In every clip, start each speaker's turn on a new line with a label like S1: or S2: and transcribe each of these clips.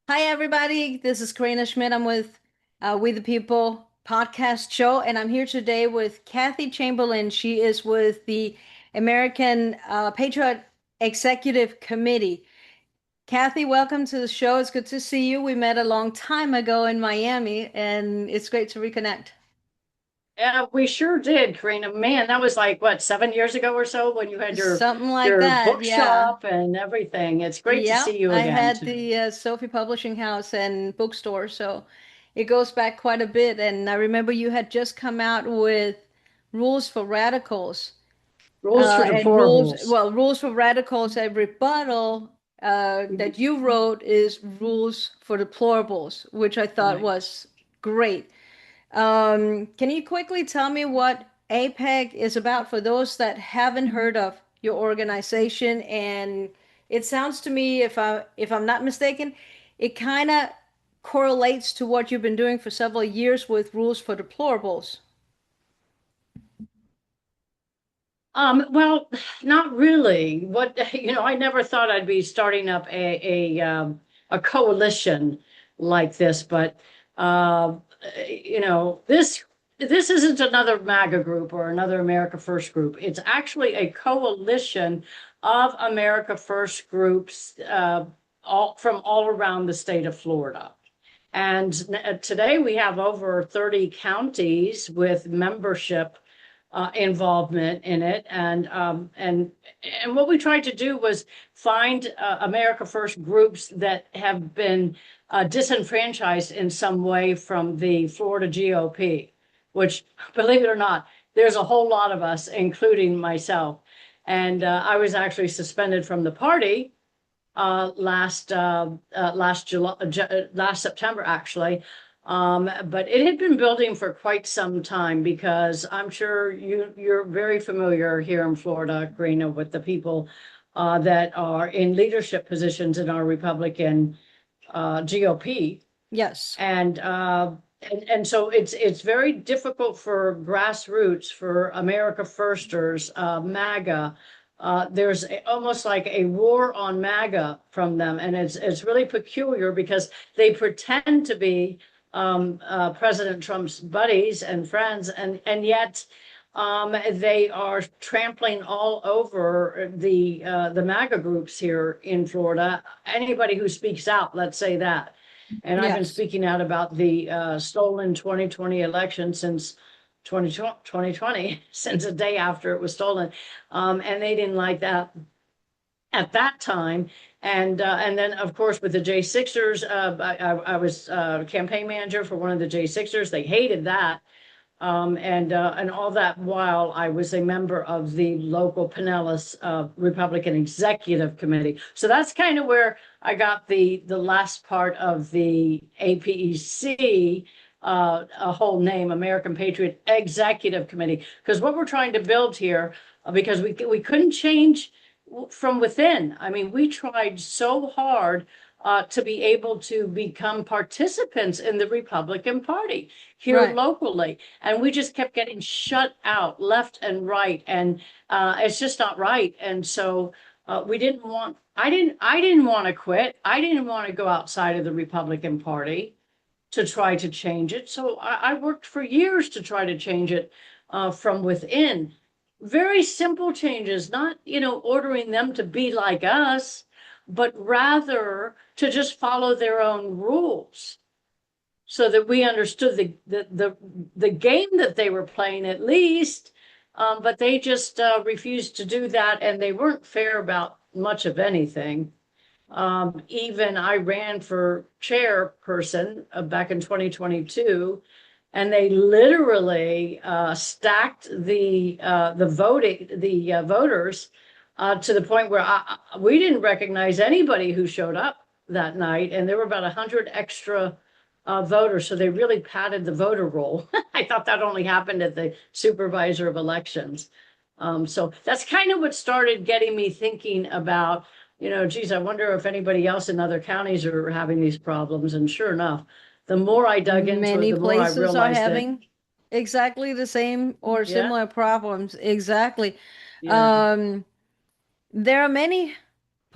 S1: Hi, everybody. This is Karina Schmitt. I'm with We the People podcast show, and I'm here today with Cathi Chamberlain. She is with the American Patriot Executive Committee. Cathi, welcome to the show. It's good to see you. We met a long time ago in Miami, and it's great to reconnect.
S2: Yeah, we sure did, Karina. Man, that was like what, 7 years ago or so when you had your
S1: Something like
S2: your
S1: that. Yeah.
S2: bookshop and everything. It's great to
S1: Yeah.
S2: see you
S1: I
S2: again
S1: had
S2: too.
S1: the Sophie Publishing House and bookstore, so it goes back quite a bit. And I remember you had just come out with Rules for Radicals.
S2: Rules for
S1: And
S2: deplorables.
S1: rules for radicals, a rebuttal that you wrote is rules for deplorables, which I thought
S2: Right.
S1: was great. Can you quickly tell me what APEC is about for those that haven't heard of your organization? And it sounds to me, if I'm not mistaken, it kind of correlates to what you've been doing for several years with rules for deplorables.
S2: Well, not really. I never thought I'd be starting up a coalition like this, but uh, this isn't another MAGA group or another America First group. It's actually a coalition of America First groups, all from all around the state of Florida. And today we have over 30 counties with membership involvement in it, and what we tried to do was find America First groups that have been disenfranchised in some way from the Florida GOP, which, believe it or not, there's a whole lot of us, including myself. And I was actually suspended from the party last September, actually. But it had been building for quite some time because I'm sure you're very familiar here in Florida, Karina, with the people that are in leadership positions in our Republican GOP.
S1: Yes.
S2: And so it's very difficult for grassroots, for America Firsters, MAGA. There's almost like a war on MAGA from them, and it's really peculiar because they pretend to be President Trump's buddies and friends, and yet they are trampling all over the MAGA groups here in Florida. Anybody who speaks out, let's say that. And I've been
S1: Yes.
S2: speaking out about the stolen 2020 election since 2020, since the day after it was stolen. And they didn't like that at that time. And then, of course, with the J6ers, I was campaign manager for one of the J6ers. They hated that. And all that while I was a member of the local Pinellas Republican Executive Committee. So that's kind of where I got the last part of the APEC, a whole name, American Patriot Executive Committee, because what we're trying to build here, because we couldn't change from within. I mean, we tried so hard to be able to become participants in the Republican Party here
S1: Right.
S2: locally. And we just kept getting shut out left and right. And it's just not right. And so we didn't want, I didn't want to quit. I didn't want to go outside of the Republican Party to try to change it. So I worked for years to try to change it from within. Very simple changes, not, ordering them to be like us, but rather to just follow their own rules so that we understood the game that they were playing at least. But they just refused to do that, and they weren't fair about much of anything. Even I ran for chairperson back in 2022, and they literally stacked the voters to the point where we didn't recognize anybody who showed up that night, and there were about 100 extra voters, so they really padded the voter roll. I thought that only happened at the supervisor of elections. So that's kind of what started getting me thinking about, geez, I wonder if anybody else in other counties are having these problems. And sure enough, the more I dug into it,
S1: Many
S2: the more I
S1: places are
S2: realized that,
S1: having exactly the same or
S2: yeah,
S1: similar problems. Exactly.
S2: yeah,
S1: Um, there are many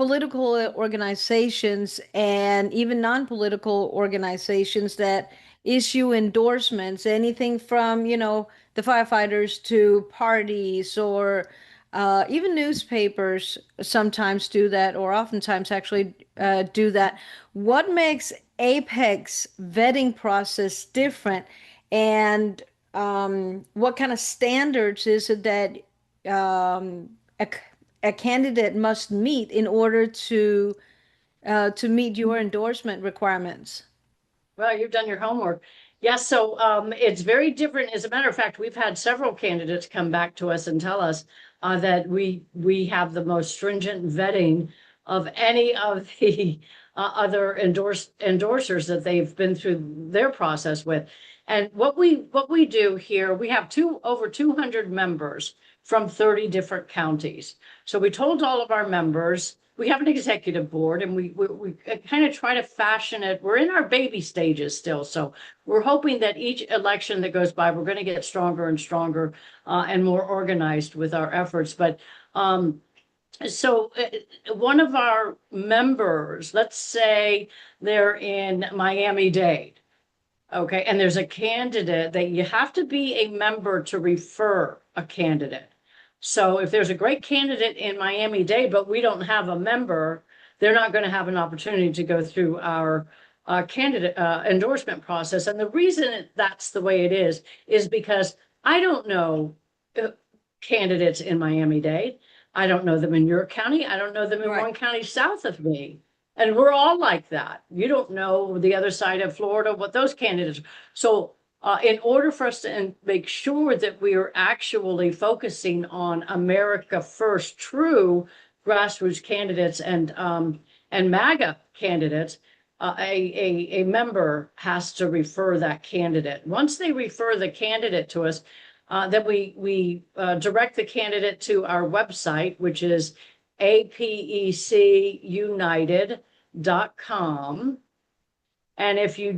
S1: political organizations and even non-political organizations that issue endorsements, anything from, the firefighters to parties or even newspapers sometimes do that, or oftentimes actually do that. What makes APEC's vetting process different, and what kind of standards is it that a, a candidate must meet in order to meet your endorsement requirements?
S2: Well, you've done your homework. Yes, so it's very different. As a matter of fact, we've had several candidates come back to us and tell us that we have the most stringent vetting of any of the other endorsers that they've been through their process with. And what we do here, we have over 200 members from 30 different counties. So we told all of our members, we have an executive board, and we kind of try to fashion it. We're in our baby stages still, so we're hoping that each election that goes by, we're going to get stronger and stronger and more organized with our efforts. But so one of our members, let's say they're in Miami-Dade, okay, and there's a candidate that you have to be a member to refer a candidate. So if there's a great candidate in Miami-Dade, but we don't have a member, they're not going to have an opportunity to go through our candidate endorsement process. And the reason that's the way it is because I don't know candidates in Miami-Dade. I don't know them in your county. I don't know them in
S1: Right.
S2: one county south of me. And we're all like that. You don't know the other side of Florida, what those candidates. So in order for us to make sure that we are actually focusing on America First, true grassroots candidates and MAGA candidates, a member has to refer that candidate. Once they refer the candidate to us, then we direct the candidate to our website, which is apecunited.com. And if you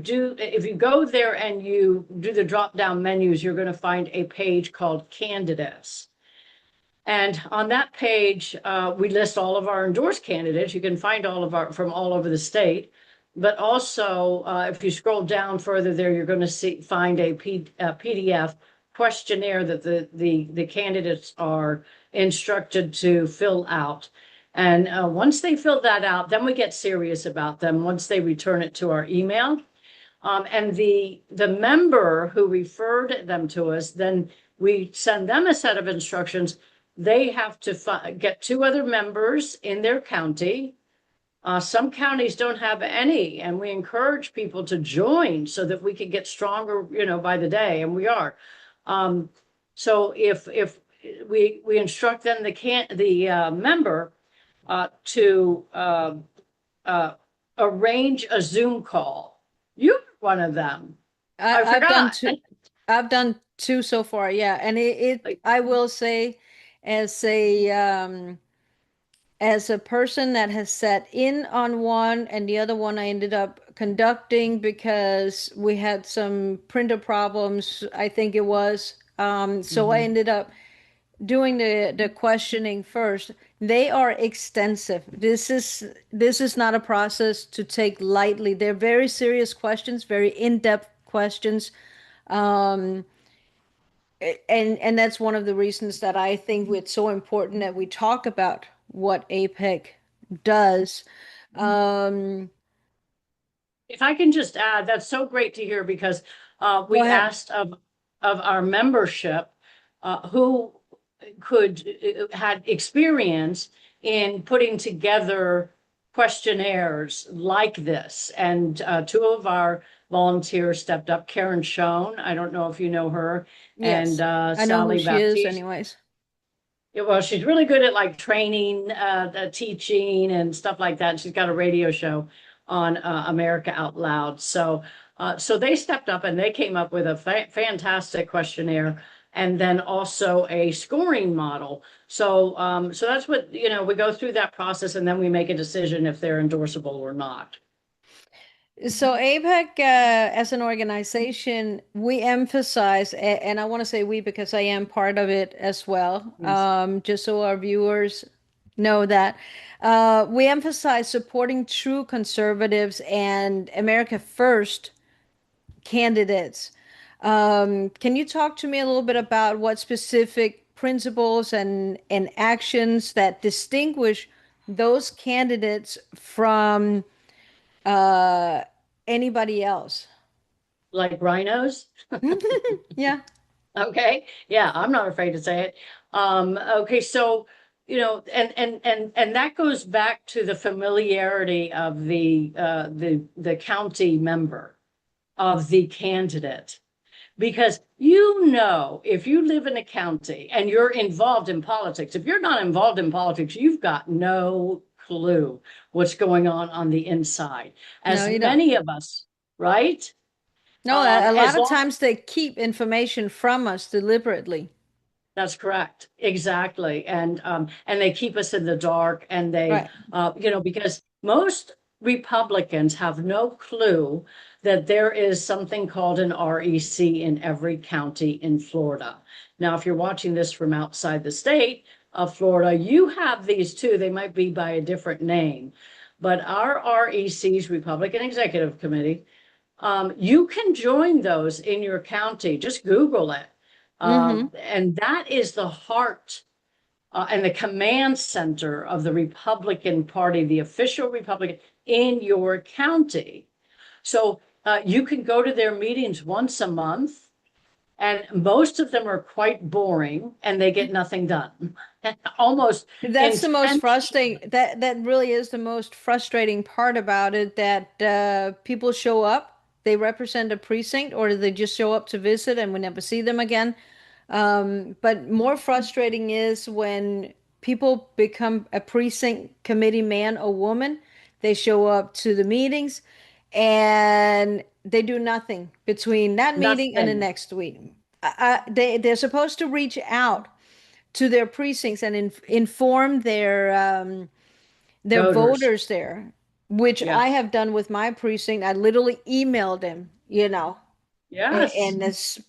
S2: go there and you do the drop down menus, you're going to find a page called Candidates. And on that page, we list all of our endorsed candidates. You can find all of our from all over the state. But also, if you scroll down further there, you're going to find a PDF questionnaire that the candidates are instructed to fill out. And once they fill that out, then we get serious about them once they return it to our email. And the member who referred them to us, then we send them a set of instructions. They have to get two other members in their county. Some counties don't have any, and we encourage people to join so that we can get stronger, by the day, and we are. So if we instruct them, the member to arrange a Zoom call. You're one of them. I
S1: I've done
S2: forgot.
S1: two. I've done two so far, yeah. And I will say, as a person that has sat in on one and the other one I ended up conducting because we had some printer problems, I think it was. So I
S2: Mhm.
S1: ended up doing the questioning first. They are extensive. This is not a process to take lightly. They're very serious questions, very in-depth questions. Um, and that's one of the reasons that I think it's so important that we talk about what APEC does. Um,
S2: If I can just add, that's so great to hear because
S1: Go
S2: we
S1: ahead.
S2: asked of our membership who had experience in putting together questionnaires like this. And two of our volunteers stepped up. Karen Schoen, I don't know if you know her, and
S1: Yes, I know who
S2: Sally
S1: she is,
S2: Baptiste.
S1: anyways.
S2: Yeah, well, she's really good at like training, teaching and stuff like that. She's got a radio show on America Out Loud. So they stepped up and they came up with a fantastic questionnaire and then also a scoring model. So that's what, we go through that process and then we make a decision if they're endorsable or not.
S1: So APEC, as an organization, we emphasize, and I want to say we because I am part of it as well,
S2: Yes.
S1: just so our viewers know that. We emphasize supporting true conservatives and America First candidates. Can you talk to me a little bit about what specific principles and actions that distinguish those candidates from uh, anybody else?
S2: Like RINOs?
S1: Yeah.
S2: Okay. Yeah, I'm not afraid to say it. Okay, so and that goes back to the familiarity of the county member, of the candidate. Because if you live in a county and you're involved in politics, if you're not involved in politics, you've got no clue what's going on the inside.
S1: No,
S2: As
S1: you don't.
S2: many of us, right?
S1: No, a lot
S2: As
S1: of
S2: long
S1: times they keep information from us deliberately.
S2: That's correct. Exactly. And they keep us in the dark and they,
S1: Right.
S2: because most Republicans have no clue that there is something called an REC in every county in Florida. Now, if you're watching this from outside the state of Florida, you have these too. They might be by a different name, but our RECs, Republican Executive Committee, you can join those in your county. Just Google it.
S1: Mm-hmm.
S2: And that is the heart and the command center of the Republican Party, the official Republican in your county. So you can go to their meetings once a month, and most of them are quite boring and they get nothing done. Almost
S1: That's the most
S2: intense.
S1: frustrating. That really is the most frustrating part about it, that people show up, they represent a precinct, or they just show up to visit and we never see them again. But more frustrating is when people become a precinct committee man or woman. They show up to the meetings and they do nothing between that meeting and the
S2: Nothing.
S1: next week. They're supposed to reach out to their precincts and inform their
S2: Voters.
S1: voters there, which
S2: Yeah.
S1: I have done with my precinct. I literally emailed them,
S2: Yes.
S1: and as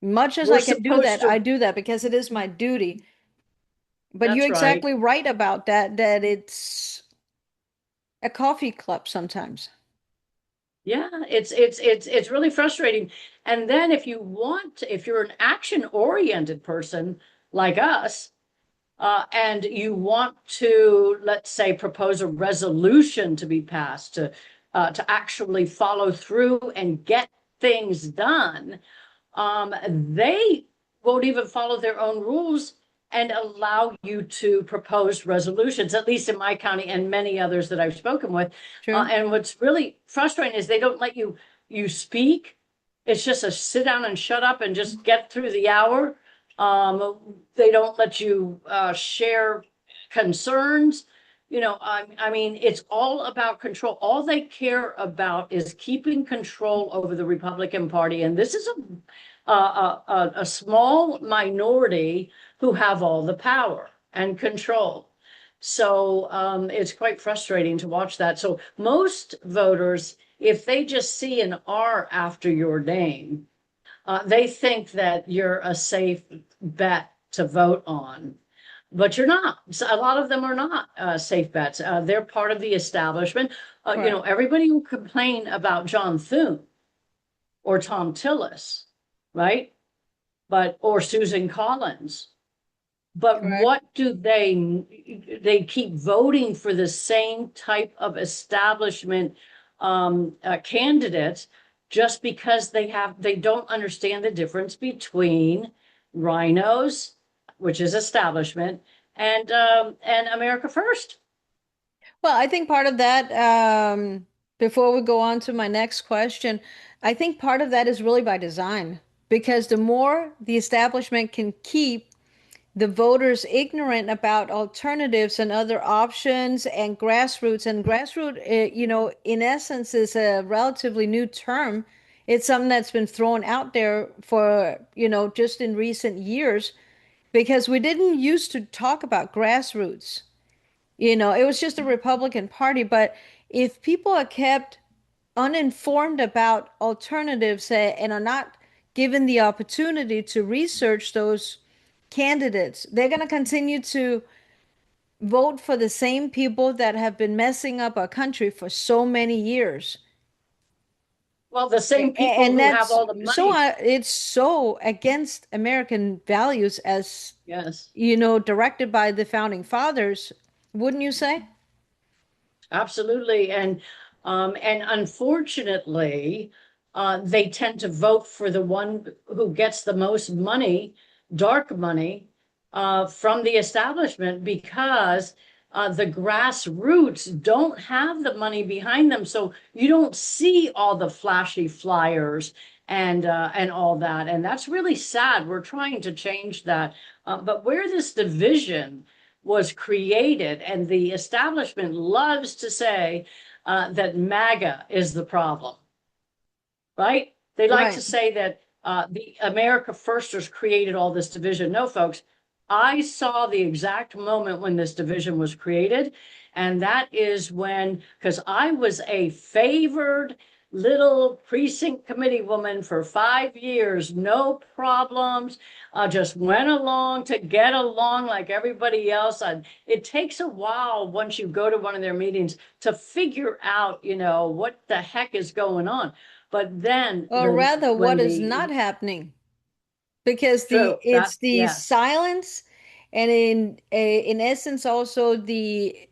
S1: much as
S2: We're
S1: I can do
S2: supposed
S1: that, I
S2: to.
S1: do that because it is my duty. But you're
S2: That's right.
S1: exactly right about that, that it's a coffee club sometimes.
S2: Yeah, it's really frustrating. And then if you're an action-oriented person like us, and you want to, let's say, propose a resolution to be passed to actually follow through and get things done, they won't even follow their own rules and allow you to propose resolutions, at least in my county and many others that I've spoken with.
S1: True.
S2: And what's really frustrating is they don't let you speak. It's just a sit down and shut up and just get through the hour. They don't let you share concerns. I mean, it's all about control. All they care about is keeping control over the Republican Party. And this is a small minority who have all the power and control. So it's quite frustrating to watch that. So most voters, if they just see an R after your name, they think that you're a safe bet to vote on. But you're not. So a lot of them are not safe bets. They're part of the establishment.
S1: Correct.
S2: Everybody will complain about John Thune or Tom Tillis, right? Or Susan Collins. But
S1: Correct.
S2: what do they keep voting for the same type of establishment candidates just because they don't understand the difference between RINOs, which is establishment, and America First.
S1: Well, I think part of that, before we go on to my next question, I think part of that is really by design, because the more the establishment can keep the voters ignorant about alternatives and other options and grassroots, in essence, is a relatively new term. It's something that's been thrown out there for, just in recent years, because we didn't used to talk about grassroots. It was just a Republican Party. But if people are kept uninformed about alternatives, and are not given the opportunity to research those candidates, they're going to continue to vote for the same people that have been messing up our country for so many years.
S2: Well, the same people
S1: And
S2: who have
S1: that's
S2: all the
S1: so,
S2: money.
S1: it's so against American values as,
S2: Yes.
S1: directed by the founding fathers, wouldn't you say?
S2: Absolutely. And unfortunately, they tend to vote for the one who gets the most money, dark money, from the establishment because the grassroots don't have the money behind them. So you don't see all the flashy flyers and all that. And that's really sad. We're trying to change that. But where this division was created, and the establishment loves to say that MAGA is the problem, right? They like to
S1: Right.
S2: say that the America Firsters created all this division. No, folks, I saw the exact moment when this division was created. And that is when, because I was a favored little precinct committee woman for 5 years, no problems. Just went along to get along like everybody else. And it takes a while once you go to one of their meetings to figure out, what the heck is going on. But then
S1: Or rather,
S2: when
S1: what is
S2: the
S1: not happening? Because
S2: true that
S1: it's the
S2: yes,
S1: silence, and in essence also the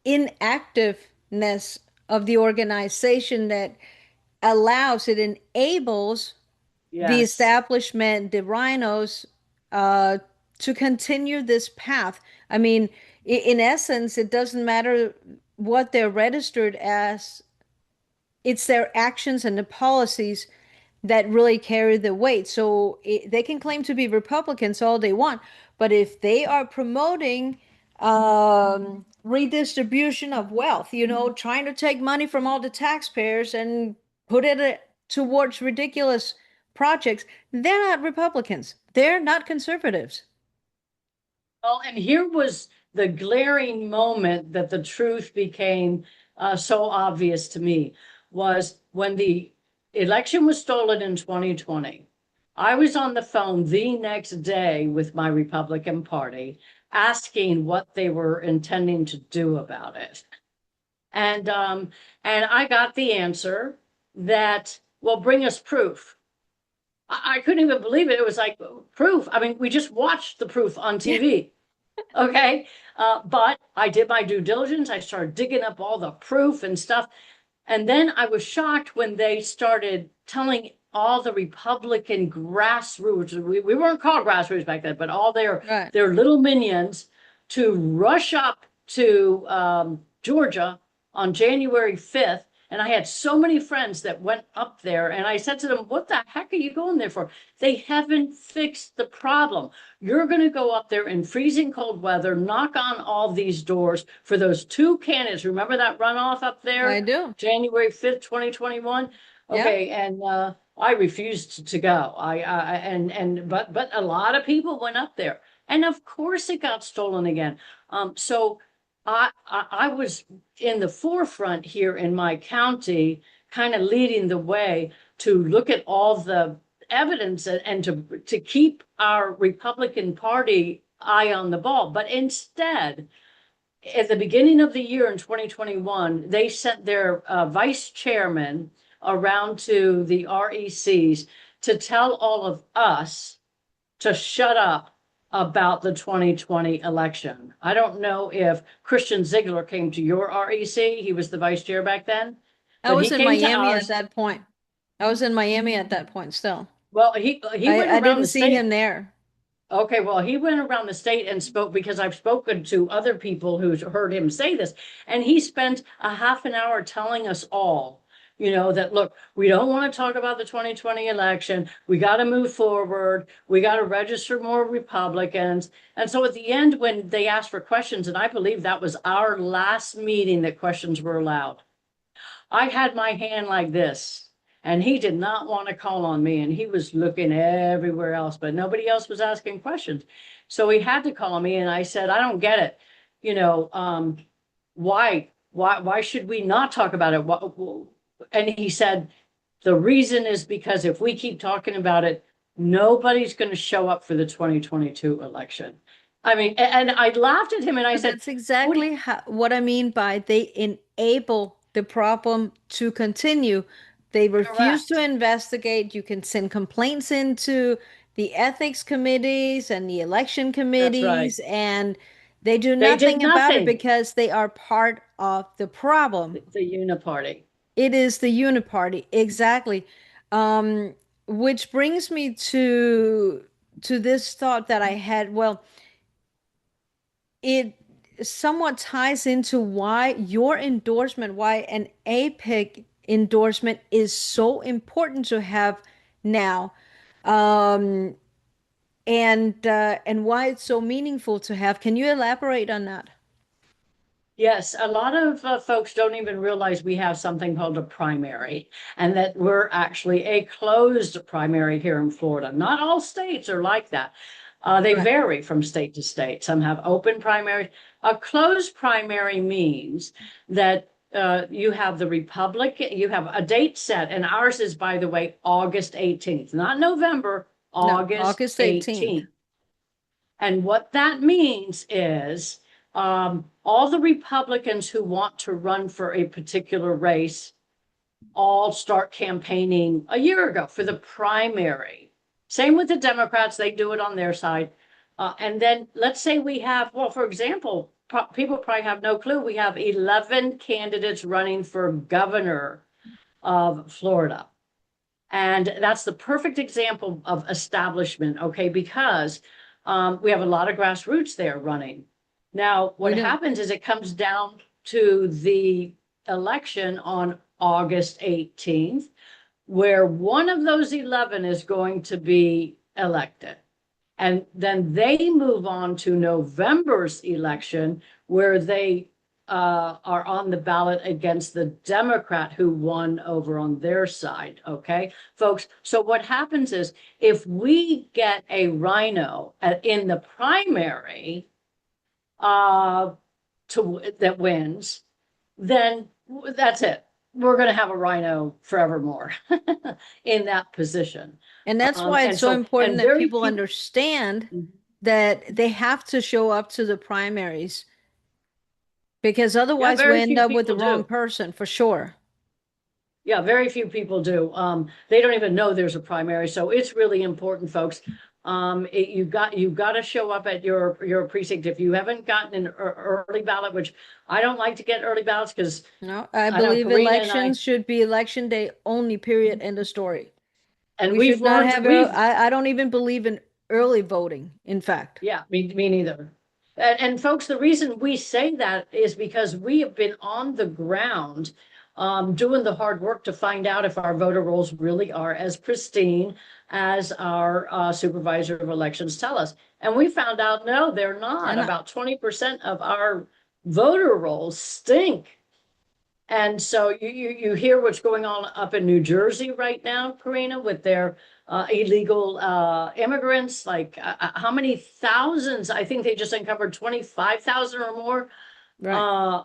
S1: inactiveness of the organization that it enables the
S2: yes,
S1: establishment, the RINOs, uh, to continue this path. I mean, in essence, it doesn't matter what they're registered as, it's their actions and the policies that really carry the weight. So they can claim to be Republicans all they want, but if they are promoting redistribution of wealth, trying to take money from all the taxpayers and put it towards ridiculous projects, they're not Republicans. They're not conservatives.
S2: well, and here was the glaring moment that the truth became so obvious to me, was when the election was stolen in 2020. I was on the phone the next day with my Republican Party asking what they were intending to do about it. And I got the answer that, well, bring us proof. I couldn't even believe it. It was like proof. I mean, we just watched the proof on
S1: Yeah.
S2: TV. Okay. But I did my due diligence. I started digging up all the proof and stuff. And then I was shocked when they started telling all the Republican grassroots, we weren't called grassroots back then, but all
S1: Right.
S2: their little minions to rush up to Georgia on January 5th. And I had so many friends that went up there, and I said to them, what the heck are you going there for? They haven't fixed the problem. You're going to go up there in freezing cold weather, knock on all these doors for those two candidates. Remember that runoff up
S1: I
S2: there,
S1: do.
S2: January 5th, 2021?
S1: Yeah.
S2: Okay, and I refused to go. But a lot of people went up there, and of course it got stolen again. So I was in the forefront here in my county, kind of leading the way to look at all the evidence and to keep our Republican Party eye on the ball. But instead, at the beginning of the year in 2021, they sent their vice chairman around to the RECs to tell all of us to shut up about the 2020 election. I don't know if Christian Ziegler came to your REC. He was the vice chair back then,
S1: I
S2: but
S1: was
S2: he
S1: in
S2: came to
S1: Miami at
S2: ours.
S1: that point. I was in Miami at that point still.
S2: Well, he went
S1: I
S2: around
S1: didn't
S2: the
S1: see
S2: state.
S1: him there.
S2: Okay, well, he went around the state and spoke, because I've spoken to other people who's heard him say this, and he spent a half an hour telling us all, that look, we don't want to talk about the 2020 election. We got to move forward. We got to register more Republicans. And so at the end, when they asked for questions, and I believe that was our last meeting that questions were allowed, I had my hand like this, and he did not want to call on me, and he was looking everywhere else, but nobody else was asking questions. So he had to call me, and I said, I don't get it. Why should we not talk about it? And he said, the reason is because if we keep talking about it, nobody's going to show up for the 2022 election. I mean, and I laughed at him and I
S1: But
S2: said,
S1: that's
S2: what do you,
S1: exactly what I mean by they enable the problem to continue. They refuse to
S2: correct.
S1: investigate. You can send complaints into the ethics committees and the election
S2: That's right.
S1: committees, and they do
S2: They did
S1: nothing about it
S2: nothing.
S1: because they are part of the problem.
S2: The uniparty.
S1: It is the uniparty, exactly. Um, which brings me to this thought that I had. Well, it somewhat ties into why your endorsement, why an APEC endorsement is so important to have now, um, and why it's so meaningful to have. Can you elaborate on that?
S2: Yes, a lot of folks don't even realize we have something called a primary and that we're actually a closed primary here in Florida. Not all states are like that. They
S1: Right.
S2: vary from state to state. Some have open primaries. A closed primary means that you have the Republican, you have a date set, and ours is, by the way, August 18th, not November,
S1: No,
S2: August
S1: August 18th.
S2: 18th. And what that means is all the Republicans who want to run for a particular race all start campaigning a year ago for the primary. Same with the Democrats, they do it on their side. And then let's say we have, well, for example, people probably have no clue. We have 11 candidates running for governor of Florida. And that's the perfect example of establishment, okay? Because we have a lot of grassroots there running. Now,
S1: We
S2: what
S1: do.
S2: happens is it comes down to the election on August 18th, where one of those 11 is going to be elected. And then they move on to November's election, where they are on the ballot against the Democrat who won over on their side. Okay, folks. So what happens is if we get a RINO in the primary uh, that wins, then that's it. We're going to have a RINO forevermore in that position.
S1: And that's why it's
S2: And
S1: so
S2: so,
S1: important
S2: and
S1: that
S2: very
S1: people
S2: few.
S1: understand that they have to show up to the primaries because
S2: Yeah,
S1: otherwise we
S2: very
S1: end
S2: few
S1: up with the
S2: people
S1: wrong
S2: do.
S1: person for sure.
S2: Yeah, very few people do. They don't even know there's a primary, so it's really important, folks. You've got to show up at your precinct. If you haven't gotten an early ballot, which I don't like to get early ballots because
S1: No, I
S2: I know
S1: believe
S2: Karina and I,
S1: elections should be election day only, period, end of story.
S2: and
S1: We should
S2: we've
S1: not
S2: learned
S1: have,
S2: we've
S1: I don't even believe in early voting, in fact.
S2: Yeah, me neither. And folks, the reason we say that is because we have been on the ground doing the hard work to find out if our voter rolls really are as pristine as our supervisor of elections tell us. And we found out, no, they're not.
S1: And
S2: About 20% of our voter rolls stink. And so you hear what's going on up in New Jersey right now, Karina, with their illegal immigrants. Like how many thousands? I think they just uncovered 25,000 or more.
S1: right.
S2: Uh,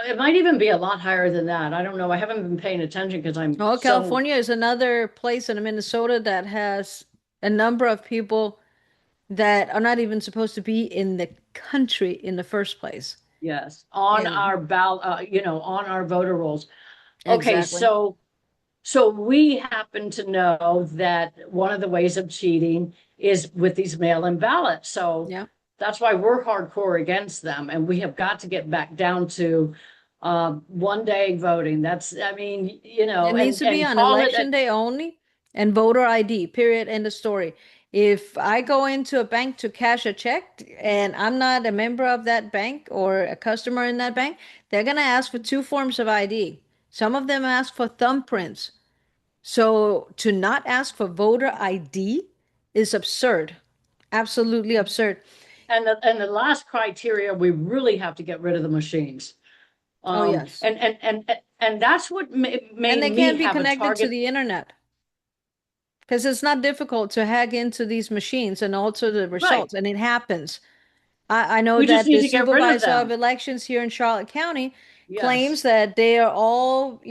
S2: it might even be a lot higher than that. I don't know. I haven't been paying attention because I'm
S1: Oh,
S2: so,
S1: California is another place in Minnesota that has a number of people that are not even supposed to be in the country in the first place.
S2: yes, on
S1: And
S2: our ballot, on our voter rolls. Okay,
S1: exactly.
S2: so we happen to know that one of the ways of cheating is with these mail-in ballots. So
S1: Yeah.
S2: that's why we're hardcore against them, and we have got to get back down to one day voting. That's, I mean,
S1: It needs to be
S2: and
S1: on
S2: call it a,
S1: election day only and voter ID, period, end of story. If I go into a bank to cash a check and I'm not a member of that bank or a customer in that bank, they're going to ask for two forms of ID. Some of them ask for thumbprints. So to not ask for voter ID is absurd. Absolutely absurd.
S2: and the last criteria, we really have to get rid of the machines.
S1: Oh, yes.
S2: And that's what
S1: And
S2: made
S1: they
S2: me
S1: can't be
S2: have a
S1: connected to
S2: target.
S1: the internet. Because it's not difficult to hack into these machines and alter the
S2: Right.
S1: results, and it happens. I know
S2: We just
S1: that
S2: need
S1: the
S2: to get rid of
S1: supervisor of
S2: them.
S1: elections here in Charlotte County claims
S2: Yes.
S1: that they are all,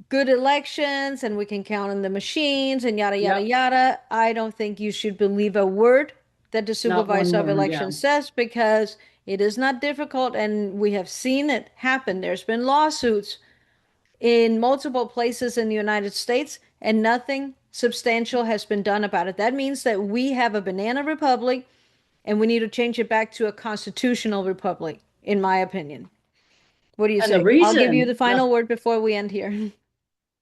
S1: good elections and we can count on the machines and yada, yada,
S2: Yep.
S1: yada. I don't think you should believe a word that the
S2: Not one
S1: supervisor of
S2: word, yeah.
S1: elections says, because it is not difficult and we have seen it happen. There's been lawsuits in multiple places in the United States and nothing substantial has been done about it. That means that we have a banana republic and we need to change it back to a constitutional republic, in my opinion. What do you
S2: And the
S1: say? I'll give you
S2: reason,
S1: the final word before we end here.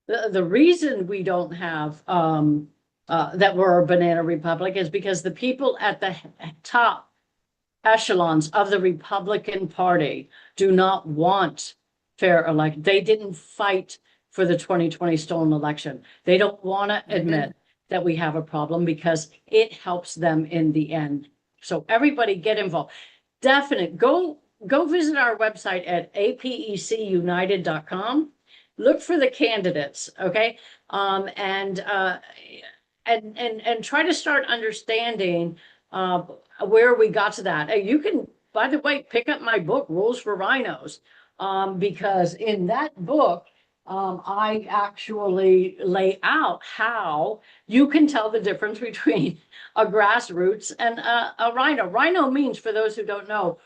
S2: the reason we don't have, that we're a banana republic is because the people at the top echelons of the Republican Party do not want fair election. They didn't fight for the 2020 stolen election. They don't want to
S1: I did.
S2: admit that we have a problem because it helps them in the end. So everybody get involved. Definite. Go visit our website at apecunited.com. Look for the candidates, okay? And try to start understanding where we got to that. You can, by the way, pick up my book, Rules for RINOs, because in that book, I actually lay out how you can tell the difference between a grassroots and a RINO. RINO means, for those who don't know,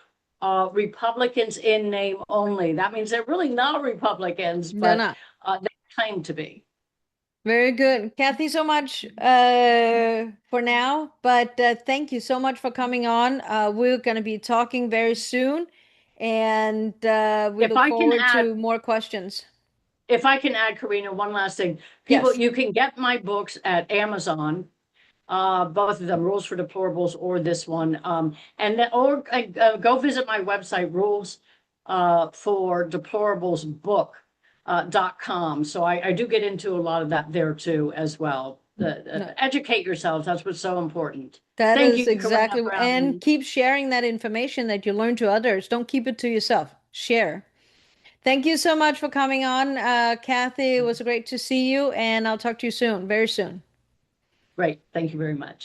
S2: Republicans in name only. That means they're really not Republicans,
S1: They're
S2: but
S1: not.
S2: they claim to be.
S1: Very good. Kathy, so much for now, but thank you so much for coming on. We're going to be talking very soon, and we
S2: If
S1: look
S2: I can
S1: forward
S2: add,
S1: to more questions.
S2: if I can add, Karina, one last thing. People,
S1: Yes.
S2: you can get my books at Amazon, both of them, Rules for Deplorables or this one. Or go visit my website, Rules for Deplorables book. .com. So I do get into a lot of that there too as well.
S1: No,
S2: Educate yourselves. That's what's so important.
S1: that
S2: Thank
S1: is
S2: you, Karina,
S1: exactly,
S2: for having
S1: and
S2: me.
S1: keep sharing that information that you learn to others. Don't keep it to yourself. Share. Thank you so much for coming on, Kathy. It was great to see you, and I'll talk to you soon, very soon.
S2: Great. Thank you very much.